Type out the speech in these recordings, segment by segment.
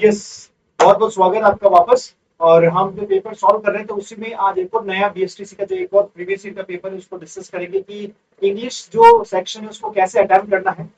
Yes, बहुत बहुत स्वागत आपका वापस। और हम जो पेपर सॉल्व कर रहे हैं तो उसी में आज एक और नया बीएसटीसी का जो एक और प्रीवियस ईयर का पेपर है उसको डिस्कस करेंगे कि इंग्लिश जो सेक्शन है उसको कैसे अटेम्प्ट करना है।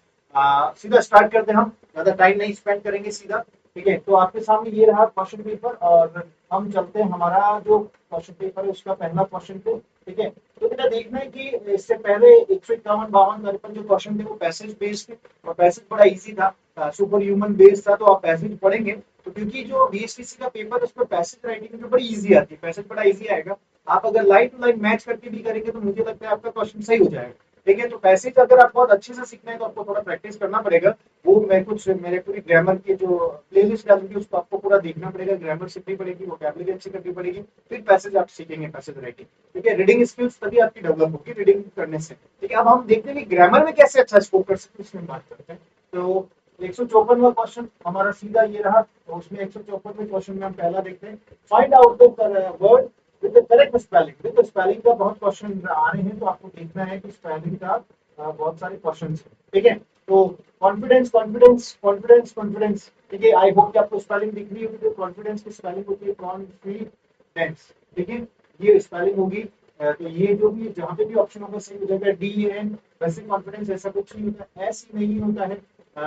सीधा स्टार्ट करते हैं, हम ज्यादा टाइम नहीं स्पेंड करेंगे, सीधा। ठीक है, तो आपके सामने ये रहा क्वेश्चन पेपर और हम चलते हैं हमारा जो क्वेश्चन पेपर है उसका पहला क्वेश्चन पे। ठीक है, तो बेटा देखना है कि इससे पहले 151 52 53 जो क्वेश्चन थे वो पैसेज बेस्ड थे और पैसेज बड़ा इजी था, सुपर ह्यूमन बेस्ड था, तो आप पैसेज पढ़ेंगे तो क्योंकि जो बीएसटीसी का पेपर है उसमें पैसेज राइटिंग में बड़ी इजी आती है, पैसेज बड़ा इजी आएगा। आप अगर लाइन टू लाइन मैच करके भी करेंगे तो मुझे लगता है आपका क्वेश्चन सही हो जाएगा। ठीक है, तो पैसेज अगर आप बहुत अच्छे से सीखना है तो आपको थोड़ा प्रैक्टिस करना पड़ेगा। वो मैं कुछ मेरे पूरी ग्रामर की जो प्लेलिस्ट डालूंगी उसको आपको पूरा देखना पड़ेगा, ग्रामर सीखनी पड़ेगी, वोकैबुलरी अच्छी करनी पड़ेगी, फिर पैसेज आप सीखेंगे, पैसेज राइटिंग। ठीक है, रीडिंग स्किल्स तभी आपकी डेवलप होगी रीडिंग करने से। ठीक है, अब हम देखते हैं कि ग्रामर में कैसे अच्छा स्कोर कर सकते हैं, इसमें बात करते हैं। तो 154वां क्वेश्चन हमारा सीधा ये रहा, तो उसमें 154वें क्वेश्चन में हम पहला देखते हैं, find out the word with the correct spelling. With spelling का बहुत क्वेश्चन आ रहे हैं, तो आपको देखना है कि स्पेलिंग का बहुत सारे क्वेश्चन है। ठीक है, तो कॉन्फिडेंस कॉन्फिडेंस कॉन्फिडेंस कॉन्फिडेंस। ठीक है, आई होप कि आपको स्पेलिंग दिख रही होगी। कॉन्फिडेंस की स्पेलिंग होती है कॉन्फिडेंस। ठीक है, ये स्पेलिंग होगी। तो ये जो भी जहाँ पे भी ऑप्शन होगा सही हो जाएगा, डी एन। वैसे कॉन्फिडेंस ऐसा कुछ नहीं होता, एस नहीं होता है,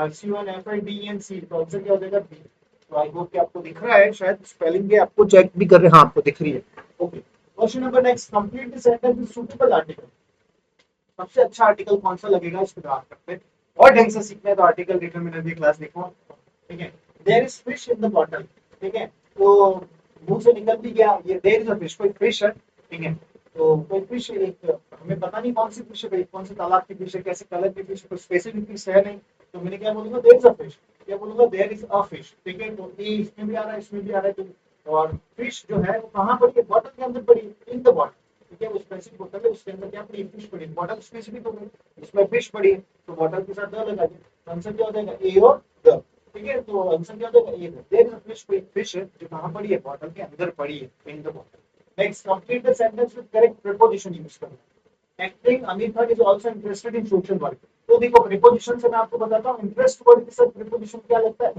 C one F I D N C, तो आंसर क्या हो जाएगा बी। तो आई होप कि आपको दिख रहा है, शायद स्पेलिंग के आपको चेक भी कर रहे हैं, हाँ आपको दिख रही है। Okay, question number next, complete the sentence with suitable article. सबसे अच्छा आर्टिकल कौन सा लगेगा इस पे बात करते हैं। और ढंग से सीखना है तो आर्टिकल डिटरमिनर की क्लास देखो। ठीक है, there is fish in the bottle. ठीक है, तो मुंह से निकल भी गया ये, देयर इज अ फिश, कोई फिश है। ठीक है, तो कोई फिश, एक हमें पता नहीं कौन सी फिश है भाई, कौन से तालाब की फिश है, कैसे कलर की फिश है, कोई स्पेसिफिक फिश है नहीं। तो मैंने क्या बोलूंगा, देयर इज अ फिश, क्या बोलूंगा, देयर इज अ फिश। ठीक है, तो ये इसमें भी आ रहा है, इसमें भी आ रहा है, तो और फिश जो है वो कहाँ पड़ी है, बॉटल के अंदर पड़ी है, इन द बॉटल। ठीक है, वो स्पेसिफिक बोतल है, उसके अंदर क्या पड़ी, फिश पड़ी, बॉटल स्पेसिफिक हो गई, उसमें फिश पड़ी है, तो बॉटल के साथ द लगा दिया, आंसर क्या हो जाएगा, ए और द। ठीक है, तो आंसर क्या हो जाएगा, a the. There is a fish, कोई फिश है जो कहाँ पड़ी है, बॉटल के अंदर पड़ी है, इन the bottle. Next, complete the sentence with correct preposition use करना। एक्टिंग अमीर Khan is also interested in social work. तो देखो प्रीपोजिशन से मैं आपको बताता हूँ, इंटरेस्ट वर्ड के साथ प्रीपोजिशन क्या लगता है,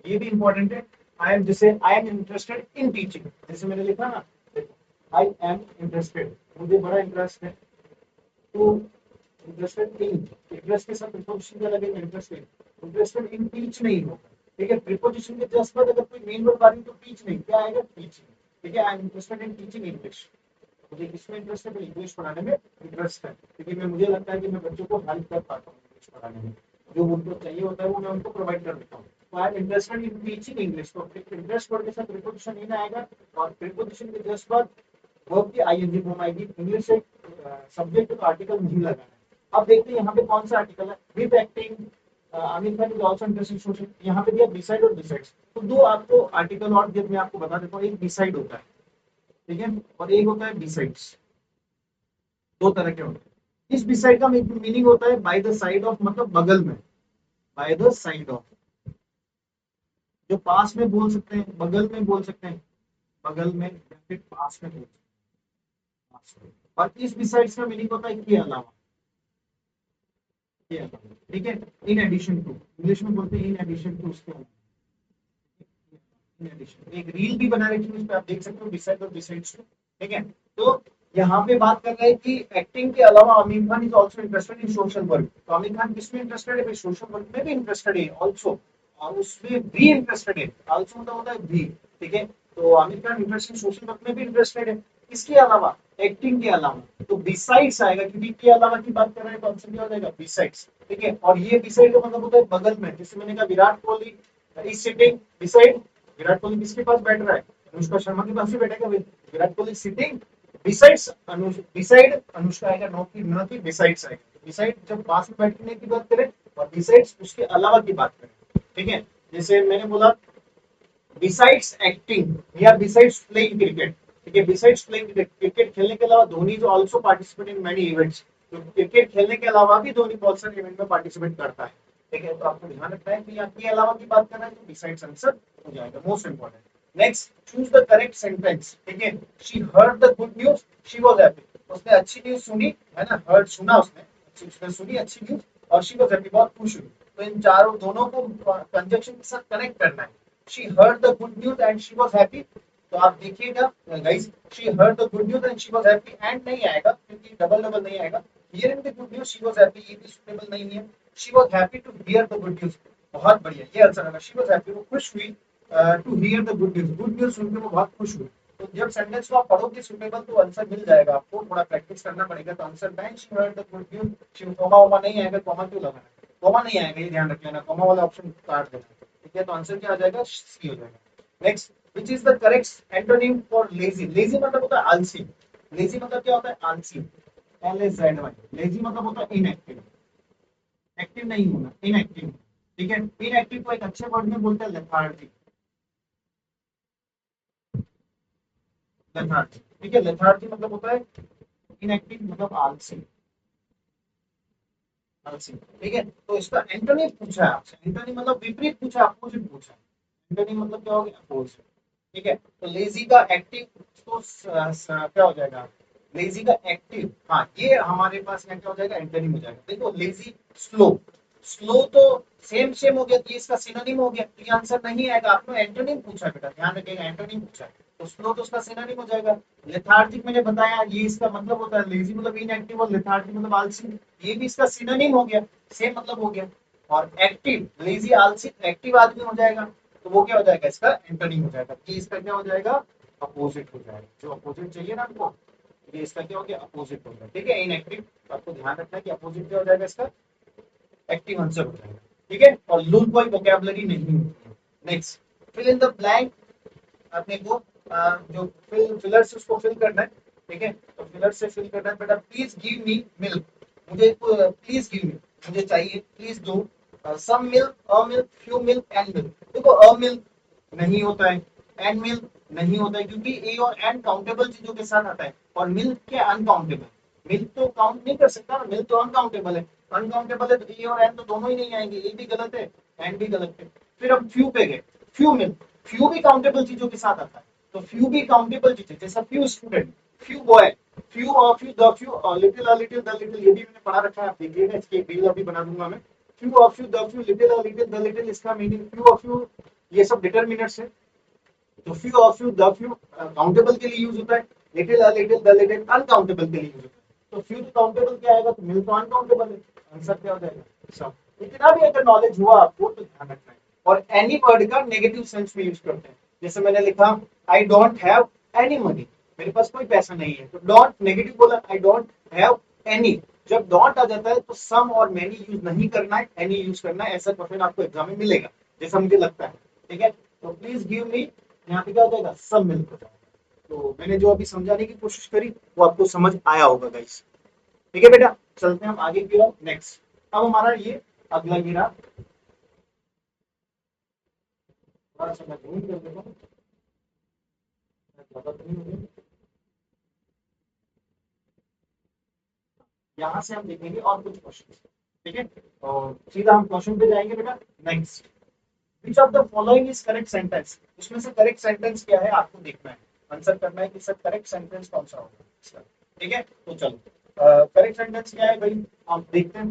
ये भी इंपॉर्टेंट है। आई एम, जैसे I am interested in teaching, जैसे मैंने लिखा ना, देखो आई एम इंटरेस्टेड, मुझे बड़ा इंटरेस्ट है, तो इंटरेस्टेड इन, इंटरेस्ट के साथ प्रीपोजिशन क्या लगेगा, इंटरेस्टेड। इंटरेस्टेड इन टीच नहीं होगा। ठीक है, प्रीपोजिशन के जस्ट बाद अगर कोई मेन वर्ब आ रही है तो टीच नहीं, क्या आएगा, टीचिंग। ठीक है, I am interested in teaching English, मुझे किसमें इंटरेस्ट है, इंग्लिश पढ़ाने में इंटरेस्ट है, क्योंकि मैं, मुझे लगता है कि मैं बच्चों को हेल्प कर पाता हूँ इंग्लिश पढ़ाने में, जो उनको चाहिए होता है वो मैं उनको प्रोवाइड कर देता हूँ। तो I am interested in teaching English, तो इंटरेस्ट वर्ड के साथ प्रीपोजिशन इन आएगा, और प्रीपोजिशन के जस्ट बाद वर्ब की आईएनजी फॉर्म आएगी। इंग्लिश से सब्जेक्ट तो आर्टिकल नहीं लगाना है। अब देखते हैं यहाँ पे कौन सा आर्टिकल है, with acting Aamir Khan is also interested social, यहाँ पे दिया बिसाइड और बिसाइड्स, तो दो आपको आर्टिकल और जब मैं आपको बता देता हूँ, एक बिसाइड होता है, ठीक है, और एक होता है बिसाइड्स, दो तरह के होते हैं। इस बिसाइड का मीनिंग होता है बाय द साइड ऑफ, मतलब बगल में, बाय द साइड ऑफ, जो पास में बोल सकते हैं, बगल में बोल सकते हैं, बगल में या फिर पास में बोल सकते हैं। और इस बिसाइड्स का मीनिंग होता है के अलावा, के अलावा। ठीक है, इन एडिशन टू, इंग्लिश में बोलते हैं इन एडिशन टू, उसके अलावा, इन एडिशन। एक रील भी बना रखी है उस पे, आप देख सकते हो बिसाइड और बिसाइड्स टू। ठीक है, तो यहाँ पे बात कर रहे हैं कि एक्टिंग के अलावा Aamir Khan is also interested in social work. तो आमिर खान किसमें इंटरेस्टेड है, सोशल वर्क में भी इंटरेस्टेड है आल्सो, और उसमें भी इंटरेस्टेड है, आल्सो मतलब होता है भी। ठीक है, तो Aamir Khan interested social work में भी इंटरेस्टेड है, इसके अलावा, एक्टिंग के अलावा, तो बिसाइड्स आएगा, क्योंकि के अलावा की बात कर रहे हैं तो आंसर क्या हो जाएगा, बिसाइड्स। ठीक है, और ये बिसाइड का मतलब होता है बगल में, जैसे मैंने कहा Virat Kohli is sitting beside, Virat Kohli किसके पास बैठ रहा है, अनुष्का शर्मा के पास ही बैठेगा, Virat Kohli sitting besides beside Anushka आएगा, नो की न की बिसाइड्स आएगा। बिसाइड जब पास में बैठने की बात करें, और बिसाइड्स उसके अलावा की बात करें। ठीक है, जैसे मैंने बोला बिसाइड्स एक्टिंग या बिसाइड्स प्लेइंग क्रिकेट। ठीक है, बिसाइड्स प्लेइंग क्रिकेट खेलने के अलावा धोनी जो also participate in many events, तो क्रिकेट खेलने के अलावा भी धोनी बहुत सारे इवेंट में पार्टिसिपेट करता है। ठीक है, तो आपको ध्यान रखना है कि यहाँ के अलावा की बात करना है तो बिसाइड्स आंसर हो जाएगा, most important. Next, choose the correct sentence. ठीक है, she heard the good news, she was happy, उसने अच्छी न्यूज सुनी, है ना, हर्ड सुना उसने, उसने सुनी अच्छी न्यूज, और शी वाज हैप्पी, बहुत खुश हुई। तो इन चारों दोनों को कंजक्शन के साथ कनेक्ट करना है। She heard the good news and she was happy, तो आप देखिएगा guys, she heard the good news and she was happy, and नहीं आएगा क्योंकि डबल डबल नहीं आएगा। Hearing the good news she was happy, ये भी सुटेबल नहीं है। She was happy to hear the good news, बहुत बढ़िया, ये आंसर होगा। शी वाज हैप्पी, वो खुश हुई to hear the good news सुन के वो बहुत खुश हुई। तो जब सेंटेंस को आप पढ़ोगे सुटेबल तो आंसर मिल जाएगा आपको, थोड़ा प्रैक्टिस करना पड़ेगा। तो answer bank she heard the good news, she comma वॉमा नहीं आएगा, कॉमा क्यों लगाना है, कॉमा नहीं आएगा, ये ध्यान रख लेना, कॉमा वाला ऑप्शन काट देना, ठीक है। तो आंसर क्या आ जाएगा, सी हो जाएगा। Next, which is the correct antonym for lazy. Lazy मतलब होता है आलसी, लेजी मतलब क्या होता है, आलसी, LAZY। लेजी मतलब होता है इनएक्टिव, एक्टिव नहीं होना, इनएक्टिव, ठीक है। इनएक्टिव को एक अच्छे वर्ड में बोलते हैं लेथार्जी, लेथार्जी, ठीक है। लेथार्जी मतलब होता है इनएक्टिव, मतलब आलसी, आलसी, ठीक है। तो इसका एंटोनिम पूछा है आपसे, एंटोनिम मतलब विपरीत पूछा, अपोजिट पूछा है। एंटोनिम मतलब क्या हो गया, अपोजिट, ठीक है। तो लेजी का एक्टिव तो क्या हो जाएगा, लेजी का एक्टिव, हाँ ये हमारे पास यहाँ क्या हो जाएगा, एंटोनिम हो जाएगा। देखो लेजी, स्लो, स्लो तो सेम सेम हो गया, तो ये इसका सिनोनिम हो गया, तो ये आंसर नहीं आएगा। आपने एंटोनिम पूछा बेटा, ध्यान रखिएगा, एंटोनिम पूछा है, तो स्लो तो उसका सिनोनिम हो जाएगा। लेथार्जिक मैंने बताया, ये इसका मतलब होता है, लेजी मतलब इनएक्टिव और लेथार्जिक मतलब आलसी, ये भी इसका सिनोनिम हो गया, सेम मतलब हो गया। और एक्टिव, लेजी आलसी, एक्टिव आदमी हो जाएगा, तो वो क्या हो जाएगा, इसका एंटोनिम हो जाएगा। ये इसका क्या हो जाएगा, अपोजिट हो जाएगा। जो अपोजिट चाहिए ना आपको, ये इसका क्या हो गया, अपोजिट हो गया, ठीक है। इनएक्टिव, आपको ध्यान रखना है कि अपोजिट क्या हो जाएगा, इसका एक्टिव आंसर हो जाएगा, ठीक है। और लूप कोई वोकैबुलरी नहीं होती है। Next, fill in the blank, अपने को जो फिलर से उसको फिल करना है, ठीक है। तो फिलर से फिल करना है बेटा, प्लीज गिव मी मिल्क, मुझे प्लीज गिव मी, मुझे चाहिए, प्लीज दो some milk, a milk, few milk, and milk. देखो अ मिल्क नहीं होता है, एंड मिल्क नहीं होता है, क्योंकि ए और एंड काउंटेबल चीजों के साथ आता है, और मिल्क क्या अनकाउंटेबल, मिल्क तो काउंट नहीं कर सकता ना, मिल्क तो अनकाउंटेबल है, अनकाउंटेबल है, तो ए और एन तो दोनों ही नहीं आएंगे, ए भी गलत है, एन भी गलत है। फिर हम फ्यू पे गए, फ्यू मिल्क, फ्यू भी काउंटेबल चीजों के साथ आता है, तो फ्यू भी काउंटेबल चीजें, जैसा few student, few boy, few और few the few, little a little the little, ये भी मैंने पढ़ा रखा है, आप देखिएगा, इसकी एक रील अभी बना दूंगा मैं। फ्यू और few the few, little a little the little, इसका मीनिंग फ्यू और फ्यू, ये सब डिटरमिनर्स है। तो फ्यू और फ्यू द फ्यू काउंटेबल के लिए यूज होता है, little a little the little uncountable के लिए यूज होता है। तो फ्यू तो काउंटेबल क्या आएगा, तो मिल तो अनकाउंटेबल है, आंसर क्या हो जाएगा, सब। इतना भी अगर नॉलेज हुआ आपको तो ध्यान रखना है। और एनी वर्ड का नेगेटिव सेंस में यूज करते हैं, जैसे मैंने लिखा I don't have any money, मेरे पास कोई पैसा नहीं है, तो डोंट नेगेटिव बोला, आई डोंट हैव एनी। जब डोंट आ जाता है तो सम और मैनी यूज नहीं करना है, एनी यूज करना है, ऐसा क्वेश्चन आपको एग्जाम में मिलेगा, जैसा मुझे लगता है, ठीक है। तो प्लीज गिव मी, यहाँ पे क्या हो जाएगा, सब मिल्क हो जाएगा। तो मैंने जो अभी समझाने की कोशिश करी वो आपको समझ आया होगा गाइस, ठीक है बेटा। चलते हैं हम आगे की ओर। नेक्स्ट, अब हमारा ये अगला गिरा, थोड़ा सा मैं जूम कर देता हूँ, यहाँ से हम देखेंगे और कुछ क्वेश्चन, ठीक है। और सीधा हम क्वेश्चन पे जाएंगे बेटा। Next, which of the following is correct sentence, उसमें से करेक्ट सेंटेंस क्या है आपको देखना है, आंसर करना है कि सर करेक्ट सेंटेंस कौन सा होगा इसका, ठीक है। तो चलो, करेक्ट सेंटेंस क्या है भाई, आप देखते हैं।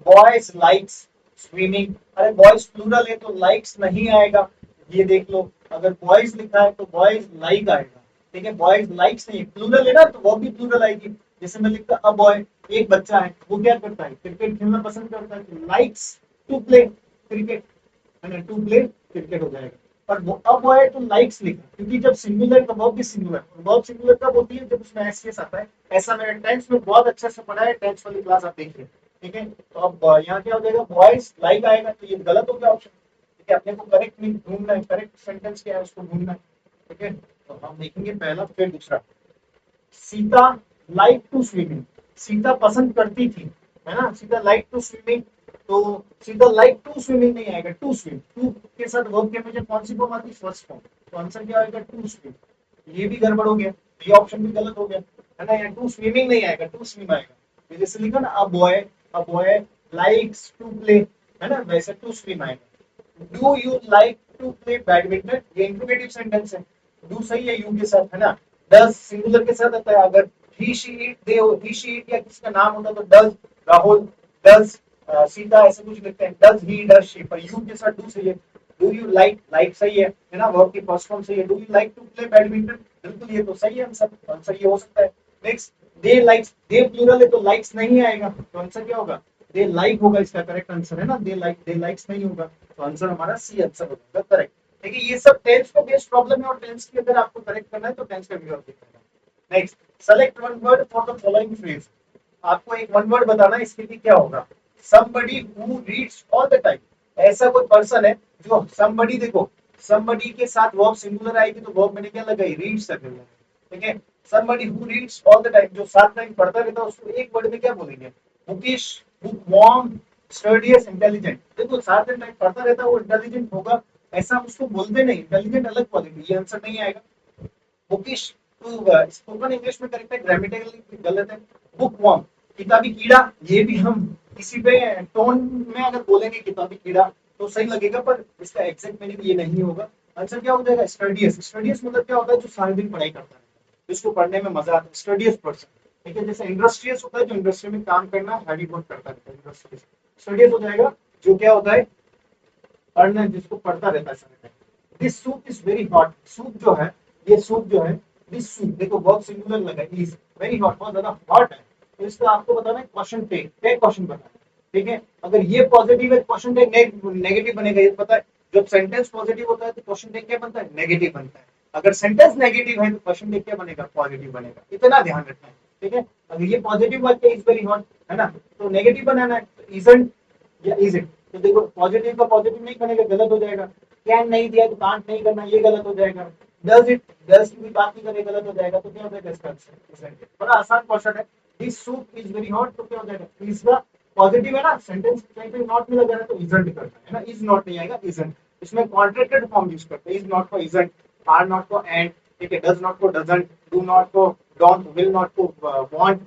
बॉयज लाइक्स स्विमिंग, अरे बॉयज प्लूरल है तो लाइक्स नहीं आएगा, ये देख लो, अगर बॉयज लिखा है तो बॉयज लाइक आएगा, ठीक है। बॉयज लाइक्स नहीं, प्लूरल है ना, तो वो भी प्लूरल आएगी। जैसे मैं लिखता अ बॉय, एक बच्चा है, वो क्या करता है, क्रिकेट खेलना पसंद करता है, तो लाइक्स टू प्ले क्रिकेट, है ना, टू प्ले क्रिकेट हो जाएगा। पर वो अब है तो लाइक्स लिखा, क्योंकि जब सिंगुलर का वर्ब भी सिंगुलर, वर्ब सिंगुलर कब होती है, जब उसमें एस आता है। ऐसा मैंने टेंस में बहुत अच्छे से पढ़ा है, टेंस वाली क्लास आप देखिए, ठीक है। तो अब यहाँ क्या हो जाएगा, बॉयज लाइक आएगा, तो ये गलत हो गया ऑप्शन, ठीक है। अपने को करेक्ट नहीं ढूंढना है, करेक्ट सेंटेंस क्या है उसको ढूंढना है, ठीक है। तो हम देखेंगे पहला फिर दूसरा। Sita like to swimming, Sita पसंद करती थी, है ना, सीता लाइक टू स्विमिंग, तो सीता लाइक टू स्विमिंग नहीं आएगा, टू स्विम, टू के साथ वर्ब के में कौन सी फॉर्म आती है, फर्स्ट फॉर्म, तो आंसर क्या आएगा, टू स्विम। ये भी गड़बड़ हो गया, ये ऑप्शन भी गलत हो गया, है ना, यहाँ टू स्विमिंग नहीं आएगा, टू स्विम आएगा। तो जैसे लिखा ना a boy likes to play, है ना, वैसे टू स्विम आएगा। Do you like to play badminton, ये इंट्रोगेटिव सेंटेंस है, डू सही है यू के साथ, है ना। डज सिंगुलर के साथ आता है, अगर he she it they, he she it या किसका नाम होता तो डज, राहुल डज सीता ऐसे कुछ लिखते हैं, डज ही डज शी, पर यू के साथ डू सही है। डू यू लाइक, लाइक सही है ना, वर्ब की फर्स्ट फॉर्म सही है। Do you like to play badminton, बिल्कुल ये तो सही है आंसर, आंसर ये हो सकता है। Next, they likes, they plural है तो लाइक्स नहीं आएगा, तो आंसर क्या होगा, दे लाइक होगा इसका करेक्ट आंसर है ना, दे लाइक्स नहीं होगा, तो आंसर हमारा सी आंसर हो जाएगा करेक्ट। देखिए ये सब टेंस को बेस्ड प्रॉब्लम है, और टेंस की अगर आपको करेक्ट करना है तो टेंस का वीडियो देखना है। Next, select one word for the following phrase, आपको एक वन वर्ड बताना है, इसके लिए क्या होगा, somebody who reads all the time, ऐसा कोई पर्सन है जो somebody, देखो somebody के साथ वर्ब सिंगुलर आएगी तो वर्ब मैंने क्या लगाई, रीड्स लगेगा, ठीक है। somebody who reads all the time, जो साथ टाइम पढ़ता रहता है, उसको एक वर्ड में क्या बोलेंगे, bookish, book warm, studious, intelligent. देखो साथ टाइम पढ़ता रहता है वो इंटेलिजेंट होगा, ऐसा हम उसको बोलते नहीं, इंटेलिजेंट अलग बोलेंगे, ये आंसर नहीं आएगा। बुकिश टू स्पोकन इंग्लिश में करेक्ट है, ग्रामेटिकली गलत है। बुक वर्म, किताबी कीड़ा, ये भी हम किसी पे टोन में अगर बोलेंगे किताबी कीड़ा तो सही लगेगा, पर इसका एग्जैक्ट मीनिंग ये नहीं होगा। आंसर क्या हो जाएगा, स्टडियस। स्टडियस मतलब क्या होता है, जो सारे दिन पढ़ाई करता है, जिसको पढ़ने में मजा आता है, स्टडियस पर्सन, ठीक है। जैसे इंडस्ट्रियस होता है, जो इंडस्ट्री में काम करना, हैवी वर्क करता है, इंडस्ट्रियस। स्टडियस हो जाएगा जो क्या होता है, पढ़ना, जिसको पढ़ता रहता है सारे time. This soup is very hot, soup जो है, ये सूप जो है, दिस सूप, देखो वर्ब सिंगुलर लगा, इज वेरी हॉट, बहुत ज्यादा हॉट है, तो इसका आपको बताना है क्वेश्चन टेक, टेक क्वेश्चन बताना है, ठीक है। अगर ये पॉजिटिव है, क्वेश्चन टेक नेगेटिव बनेगा, ये पता है। जब सेंटेंस पॉजिटिव होता है तो क्वेश्चन टेक क्या बनता है, नेगेटिव बनता है। अगर सेंटेंस नेगेटिव है तो क्वेश्चन टेक क्या बनेगा, पॉजिटिव बनेगा, इतना ध्यान रखना है, ठीक है। अगर ये पॉजिटिव वाक्य इज वेरी हॉट है ना, तो नेगेटिव बनाना है, इजंट या इज इट, तो देखो पॉजिटिव का पॉजिटिव नहीं बनेगा, गलत हो जाएगा। कैन नहीं दिया तो कांट नहीं करना, ये गलत हो जाएगा। डज इट, डज की भी बात नहीं करें, गलत हो जाएगा, तो क्या हो जाएगा इसका आंसर, बड़ा आसान क्वेश्चन है। This soup is very hot, तो क्या हो जाएगा, इसका पॉजिटिव है ना, सेंटेंस कहीं पे नॉट में लगा है तो इजंट करना है ना, इज नॉट नहीं आएगा, इजंट। इसमें कॉन्ट्रैक्टेड फॉर्म यूज करते हैं, इज नॉट को इजंट, आर नॉट को एंड, ठीक है, डज नॉट को डजंट, डू नॉट को डोंट, विल नॉट को वांट,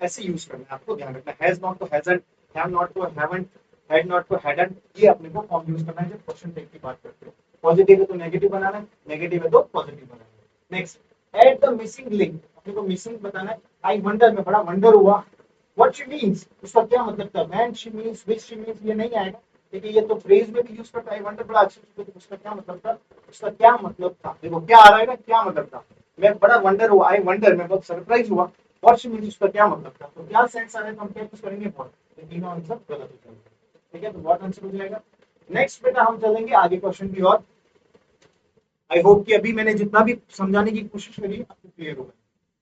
ऐसे यूज करना है, आपको ध्यान रखना है। हैज नॉट को हैजंट, हैव नॉट को हैवंट, हैड नॉट को हैडंट, ये अपने को फॉर्म यूज करना है जब क्वेश्चन टेक की बात करते हो। पॉजिटिव है तो नेगेटिव बनाना है, नेगेटिव है तो पॉजिटिव बनाना है। Next, add the missing link, अपने को मिसिंग बताना है। आई वंडर, में बड़ा वंडर हुआ, व्हाट शी मींस, उसका क्या मतलब था, when she means, which she means, ये नहीं आएगा, देखिए ये तो फ्रेज में भी यूज करता है, आई वंडर बड़ा अच्छे से, तो उसका क्या मतलब था, उसका क्या मतलब था, देखो क्या आ रहा है ना, क्या मतलब था, मैं बड़ा वंडर हुआ, आई वंडर, मैं बहुत सरप्राइज हुआ, व्हाट शी मींस उसका क्या मतलब था, तो क्या सेंस आ रहा है तो हम क्या यूज करेंगे, व्हाट, तो तीनों आंसर गलत हो जाएंगे, ठीक है, तो व्हाट आंसर हो जाएगा। नेक्स्ट बेटा हम चलेंगे आगे क्वेश्चन की ओर। आई होप कि अभी मैंने जितना भी समझाने की कोशिश करी आपको क्लियर होगा।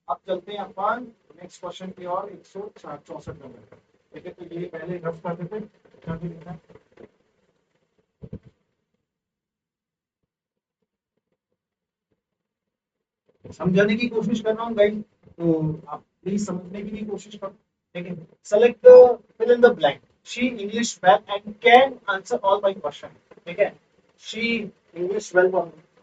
अब चलते हैं अपन नेक्स्ट क्वेश्चन की ओर, 164 नंबर, ठीक है, तो ये पहले रफ करते थे, क्या भी लिखा है? समझाने की कोशिश कर रहा हूँ गाइस, तो आप प्लीज समझने की भी कोशिश करो, ठीक है। Select fill in the blank, she English well and can answer all my question, ठीक है। शी इंग्लिश वेल,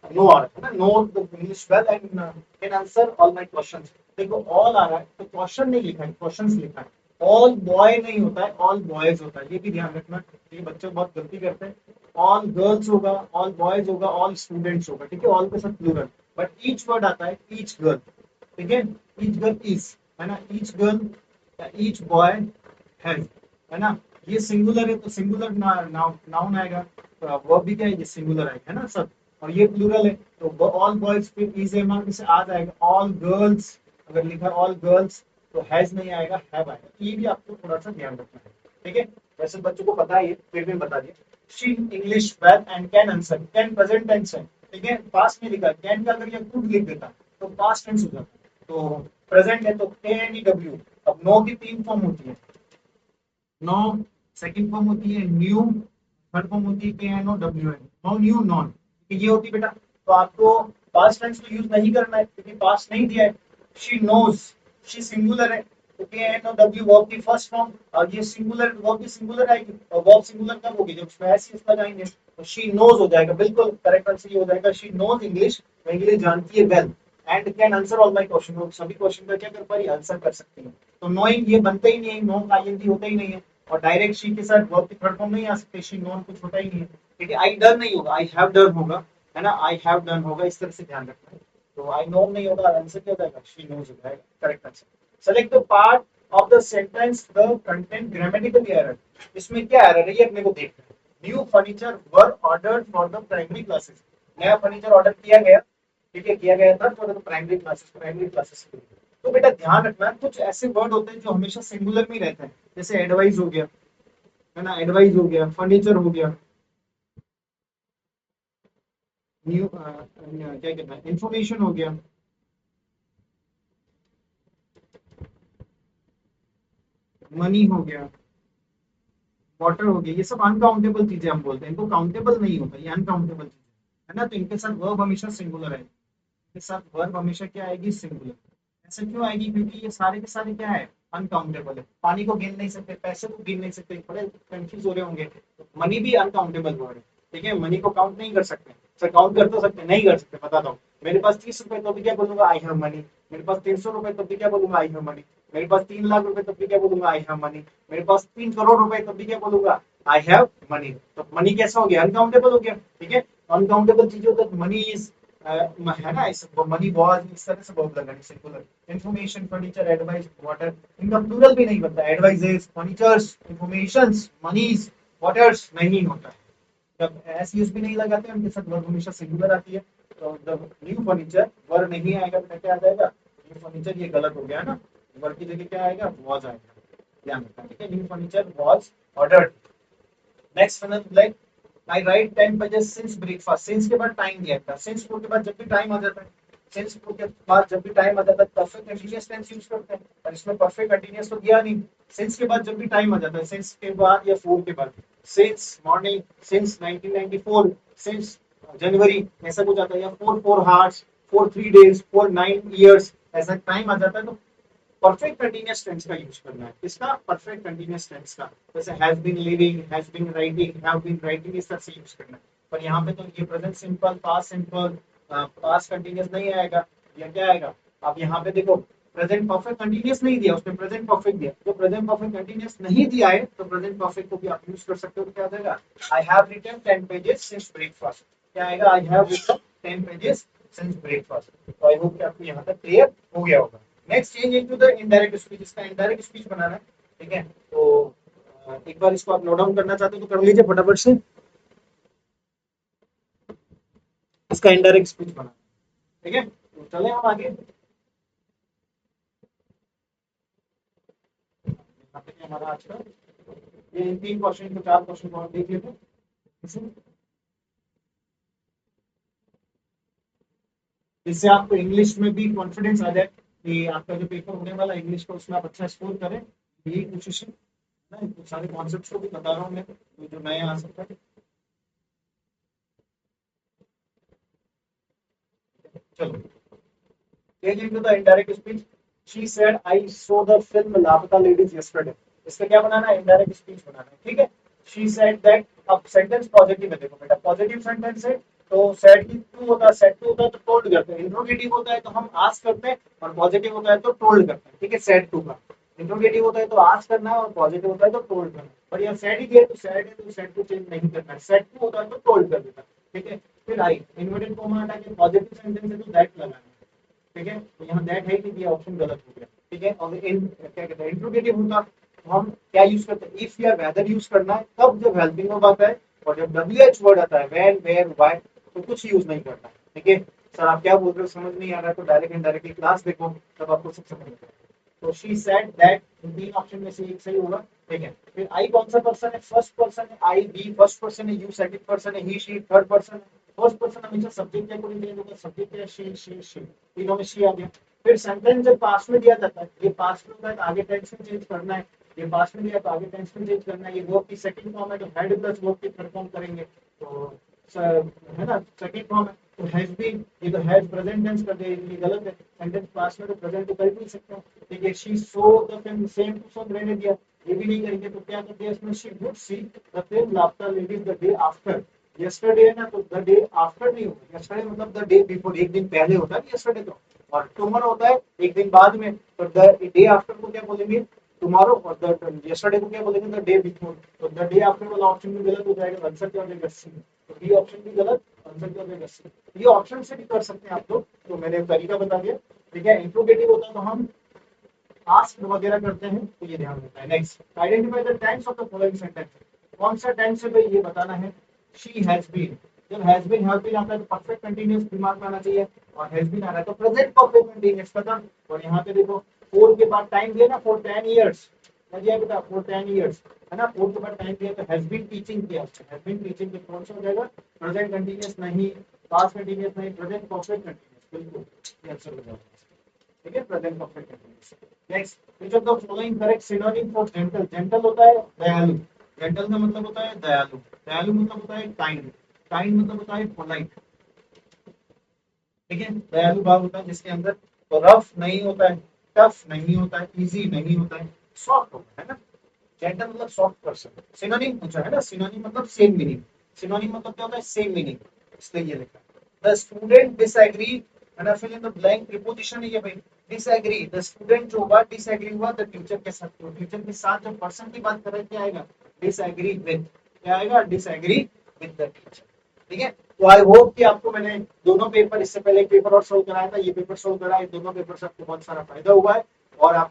नो आ रहा है ना, no English well and can answer all my questions, देखो ऑल आ रहा है तो क्वेश्चन नहीं लिखा है, क्वेश्चंस लिखा है। ऑल बॉय नहीं होता है, ऑल बॉयज होता है, ये भी ध्यान रखना, ये बच्चे बहुत गलती करते हैं। ऑल गर्ल्स होगा, ऑल बॉयज होगा, ऑल स्टूडेंट्स होगा, ठीक है, ऑल के साथ प्लूरल, बट ईच वर्ड आता है, ईच गर्ल, ठीक है, ईच गर्ल इज, है ना, each girl, each boy has, है ना, ये सिंगुलर है तो सिंगुलर नाउन आएगा, वर्ब भी क्या है, ये सिंगुलर आएगा, है ना सब, और ये प्लूरल है तो ऑल बॉयज पे इज एम से आ जाएगा। ऑल गर्ल्स अगर लिखा ऑल गर्ल्स तो हैज नहीं आएगा, हैव आएगा, ये भी आपको थोड़ा सा ध्यान रखना है, ठीक है। वैसे बच्चों को पता है ये, फिर भी बता दिया। She English well and can answer, can present tense है, ठीक है, पास्ट में लिखा है, कैन का अगर ये कुड लिख देता तो पास्ट टेंस हो जाता, तो प्रेजेंट है तो के एन ई डब्ल्यू। अब नो की तीन फॉर्म होती है, नो सेकंड फॉर्म होती है न्यू, थर्ड फॉर्म होती है K N O W N, know knew known, ये होती है बेटा। तो आपको पास्ट टेंस तो यूज नहीं करना है क्योंकि पास्ट नहीं दिया है। शी नोज, शी सिंगुलर है तो के एन ओ डब्ल्यू वर्ब की फर्स्ट फॉर्म, और ये सिंगुलर वर्ब की सिंगुलर आएगी, और वर्ब सिंगुलर कब होगी, जब उसमें ऐसी इसका जाएंगे, तो शी नोज हो जाएगा, बिल्कुल करेक्ट आंसर ये हो जाएगा, शी नोज इंग्लिश, वो इंग्लिश जानती है well, and can answer all my question, वो सभी क्वेश्चन का क्या कर पा रही आंसर कर सकती है। तो नोइंग ये बनता ही नहीं है, नो का आईएनजी होता ही नहीं है, और डायरेक्ट शी के साथ वर्ब की थर्ड फॉर्म नहीं आ सकते, शी नोन कुछ होता ही नहीं है, ठीक है। आई डन नहीं होगा, आई हैव डन होगा, है ना, आई हैव डन होगा, इस तरह से ध्यान रखना है। तो आई नो नहीं होगा, आंसर क्या हो जाएगा, शी नोज हो जाएगा, correct answer. Select the part of the sentence the content grammatical error. इसमें क्या एरर है ये अपने को देखना है। New furniture were ordered for the primary classes. नया फर्नीचर ऑर्डर किया गया, ठीक है, किया गया था फॉर द प्राइमरी क्लासेस के लिए। तो बेटा ध्यान रखना कुछ ऐसे वर्ड होते हैं जो हमेशा सिंगुलर में रहते हैं, जैसे एडवाइस हो गया, है ना, एडवाइस हो गया, फर्नीचर हो गया, न्यू क्या कहना है, इंफॉर्मेशन हो गया, मनी हो गया, वाटर हो गया। ये सब अनकाउंटेबल चीजें हम बोलते हैं, इनको काउंटेबल नहीं होता, ये अनकाउंटेबल चीजें है ना। तो इनके साथ वर्ब हमेशा सिंगुलर है, इनके साथ वर्ब हमेशा क्या आएगी, सिंगुलर। ऐसा क्यों आएगी, क्योंकि ये सारे के सारे क्या है, अनकाउंटेबल है। पानी को गिन नहीं सकते, पैसे को गिन नहीं सकते, बड़े कंफ्यूज हो रहे होंगे। मनी भी अनकाउंटेबल वर्ड है, ठीक है, मनी को काउंट नहीं कर सकते। सर काउंट कर तो सकते, नहीं कर सकते, बताता हूँ। मेरे पास 30 रुपए तो भी क्या बोलूंगा, आई हैव मनी। मेरे पास 300 रुपए तो भी क्या बोलूंगा, आई हैव मनी। मेरे पास 3 लाख रुपए तब भी क्या बोलूंगा, आई हैव मनी। मेरे पास 3 करोड़ रुपए तब भी क्या बोलूंगा, आई हैव मनी। तो मनी कैसा हो गया, अनकाउंटेबल हो गया, ठीक है। अनकाउंटेबल चीजों तक मनी इज है ना, इस मनी वॉज, इस तरह से वर्ब लगानी singular. Information, furniture, advice, water, इनका प्लूरल भी नहीं बनता। एडवाइजेस, फर्नीचर्स, इंफॉर्मेशंस, मनीज, वाटर्स नहीं होता है। जब एस यूज भी नहीं लगाते उनके साथ वर्ब हमेशा सिंगुलर आती है। तो जब न्यू फर्नीचर वर्ब नहीं आएगा तो क्या आ जाएगा, न्यू फर्नीचर, ये गलत हो गया है ना। वर्ब की जगह क्या आएगा, वॉज आएगा, ध्यान रखना, ठीक है। New furniture was ordered. Next like I right 10 pages since breakfast. Since के बाद टाइम दिया था, सिंस के बाद जब भी टाइम आ जाता है, सिंस के बाद जब भी टाइम आ जाता है परफेक्ट कंटीन्यूअस टेंस यूज करते हैं, और इसमें परफेक्ट कंटीन्यूअस तो दिया नहीं। सिंस के बाद जब भी टाइम आ जाता है, सिंस के बाद या फोर के बाद, since morning, since 1994, since January, ऐसा कुछ आता है, या for 4 hours, for 3 days, for 9 years, ऐसा टाइम आ जाता है। तो परफेक्ट कंटीन्यूअस टेंस का यूज करना है, इसका परफेक्ट कंटीन्यूअस टेंस का, जैसे has been living, has been writing, have been writing, इस तरह से यूज करना है। पर यहाँ पे तो ये present simple, past simple, past continuous नहीं आएगा, या क्या आएगा। अब यहाँ पे देखो प्रेजेंट परफेक्ट कंटीन्यूअस नहीं दिया, उसने प्रेजेंट परफेक्ट दिया। तो प्रेजेंट परफेक्ट कंटीन्यूअस नहीं दिया है तो प्रेजेंट परफेक्ट को भी आप यूज कर सकते हो। तो क्या आ जाएगा, I have written 10 pages since breakfast. क्या आएगा, I have written 10 pages since breakfast. तो आई होप कि आपको यहाँ तक क्लियर हो गया होगा। Next change into the indirect speech. इसका इनडायरेक्ट स्पीच बनाना है, ठीक है। तो एक बार इसको आप नोट डाउन करना चाहते हो तो कर लीजिए फटाफट से। इसका इनडायरेक्ट स्पीच बनाना, ठीक है। तो चले हम आगे। यहाँ पे हमारा आज का ये 3 क्वेश्चन को 4 क्वेश्चन को हम देख लेते हैं, जिससे आपको इंग्लिश में भी कॉन्फिडेंस आ जाए कि आपका जो पेपर होने वाला इंग्लिश का उसमें आप अच्छा स्कोर करें। यही कोशिश है ना। तो सारे कॉन्सेप्ट्स को भी बता रहा हूँ मैं, तो जो नए आ सकता है। चलो, Get into the indirect speech. She said, I saw the film लापता लेडीज yesterday. इसका क्या बनाना है, indirect speech बनाना है, ठीक है। She said that, अब सेंटेंस पॉजिटिव है, देखो बेटा पॉजिटिव सेंटेंस है। तो सेड की टू होता है, सेड टू होता है तो टोल्ड करते हैं। इंट्रोगेटिव होता है तो हम आस्क करते हैं, और पॉजिटिव होता है तो टोल्ड करते हैं, ठीक है। सेड टू का इंट्रोगेटिव होता है तो आस्क करना है, और पॉजिटिव होता है तो टोल्ड करना है। पर यहाँ सेड ही दिया तो सेड है तो सेड को चेंज नहीं करना है। सेड टू होता है तो टोल्ड कर देना, ठीक है। फिर आई इन्वर्टेड कोमा हटा के पॉजिटिव सेंटेंस है तो दैट लगाना है, ठीक है। तो यहाँ दैट है कि ये ऑप्शन गलत हो गया, ठीक है। और इन क्या कहते हैं, इंट्रोगेटिव होता तो हम क्या यूज करते हैं, इफ या वेदर यूज करना है तब जब हेल्पिंग वर्ब आता है। और जब WH वर्ड आता है, व्हेन, वेयर, व्हाई, तो कुछ यूज नहीं करना है, ठीक है। सर आप क्या बोल रहे हो, समझ नहीं आ रहा है, तो डायरेक्ट इनडायरेक्टली क्लास देखो, तब आपको सब समझ में आएगा। तो शी सेड दैट, तीन ऑप्शन में से एक सही होगा, ठीक है। फिर आई कौन सा पर्सन है, फर्स्ट पर्सन है, आई बी फर्स्ट पर्सन है, यू सेकंड पर्सन है, ही शी थर्ड पर्सन है। फर्स्ट पर्सन हमेशा सब्जेक्ट के अकॉर्डिंग चेंज होगा, सब्जेक्ट है शी, तीनों में शी आ गया। फिर सेंटेंस जब पास्ट में दिया जाता है, ये पास्ट में होता है तो आगे टेंस में चेंज करना है। ये पास्ट में दिया तो आगे टेंस में चेंज करना है। ये वर्ब की सेकंड फॉर्म है तो हैड प्लस वर्ब की थर्ड फॉर्म करेंगे, तो है ना, सेकंड फॉर्म है तो हैज बीन, ये तो हैज प्रेजेंट टेंस कर दिया, ये गलत है। सेंटेंस पास्ट में तो प्रेजेंट तो कर ही नहीं सकते, ठीक है। She saw the film, same to same रहने दिया, ये भी नहीं करेंगे। तो क्या कर दिया इसमें, she would see the film laughter ladies the day after. Yesterday है ना, तो द डे आफ्टर नहीं होगा, यस्टरडे मतलब द डे बिफोर, एक दिन पहले होता है यस्टरडे तो। और टुमारो होता है एक दिन बाद में, तो द डे आफ्टर को क्या बोलेंगे, टुमारो। और द यस्टरडे को क्या बोलेंगे, द डे बिफोर। तो द डे आफ्टर वाला ऑप्शन भी गलत हो जाएगा, आंसर क्या हो जाएगा, सी। तो बी ऑप्शन भी गलत, आंसर क्या हो जाएगा, सी। ये ऑप्शन से भी कर सकते हैं आप लोग, तो मैंने तरीका बता दिया, ठीक है। इंट्रोगेटिव होता है तो हम आस्क वगैरह करते हैं तो ये ध्यान रखना है। Next, identify the tense of the following sentence. कौन सा टेंस है भाई, ये बताना है। शी हैज बीन, जब हैज बीन आता है तो परफेक्ट कंटीन्यूअस दिमाग में आना चाहिए, और हैज बीन आ रहा है तो प्रेजेंट परफेक्ट कंटीन्यूअस खत्म। और यहाँ पे देखो फोर के बाद टाइम दिया ना, फॉर 10 इयर्स, दिया बेटा फॉर 10 इयर्स, है ना। फोर के बाद टाइम दिया तो हैज बीन टीचिंग किया, हैज बीन टीचिंग पे कौन सा हो जाएगा, प्रेजेंट कंटीन्यूअस नहीं, पास्ट कंटीन्यूअस नहीं, प्रेजेंट परफेक्ट कंटीन्यूअस, बिल्कुल ये आंसर हो जाएगा। ठीक है, present perfect continuous. Next, which of the following correct synonym for gentle. Gentle होता है दयालु, जेंटल का मतलब होता है दयालु, दयालु मतलब होता है काइंड, काइंड मतलब होता है पोलाइट। ठीक है, दयालु भाव होता है जिसके अंदर तो रफ नहीं होता है, टफ नहीं होता है, इजी नहीं होता है, सॉफ्ट होता है ना। जेंटल मतलब सॉफ्ट पर्सन। सिनोनिम पूछा है ना, सिनोनिम मतलब सेम मीनिंग, सिनोनिम मतलब क्या होता है, सेम मीनिंग, इसलिए ये लिखा है। द स्टूडेंट डिसएग्री, है ना, fill in the blank preposition है ये भाई, डिसएग्री। द स्टूडेंट जो हुआ डिसएग्री हुआ द टीचर के साथ, तो टीचर के साथ जब पर्सन की बात करें क्या आएगा, डिसएग्री विद, क्या आएगा, डिसएग्री विद द टीचर। ठीक है, तो आई होप कि आपको मैंने दोनों पेपर, इससे पहले एक पेपर और सोल्व कराया था, ये पेपर सोल्व कराया, दोनों पेपर से आपको बहुत सारा फायदा हुआ है। और आप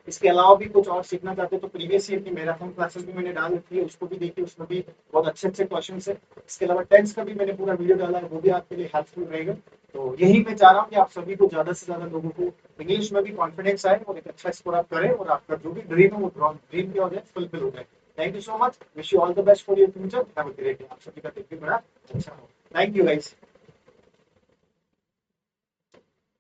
इसके अलावा भी कुछ और सीखना चाहते हो तो प्रीवियस ईयर की मैराथन क्लासेस भी मैंने डाल रखी है, उसको भी देखिए, उसमें भी बहुत अच्छे अच्छे क्वेश्चन है। इसके अलावा टेंस का भी मैंने पूरा वीडियो डाला है, वो भी आपके लिए हेल्पफुल रहेगा। तो यही मैं चाह रहा हूँ कि आप सभी को ज्यादा से ज्यादा लोगों को इंग्लिश में भी कॉन्फिडेंस आए और एक अच्छा स्कोर आप करें, और आपका जो भी ड्रीम है वो ड्रीम क्या हो जाए, फुलफिल हो जाए। Thank you so much, wish you all the best for your future, have a great day. आप सभी का दिन भी बड़ा अच्छा हो। Thank you guys.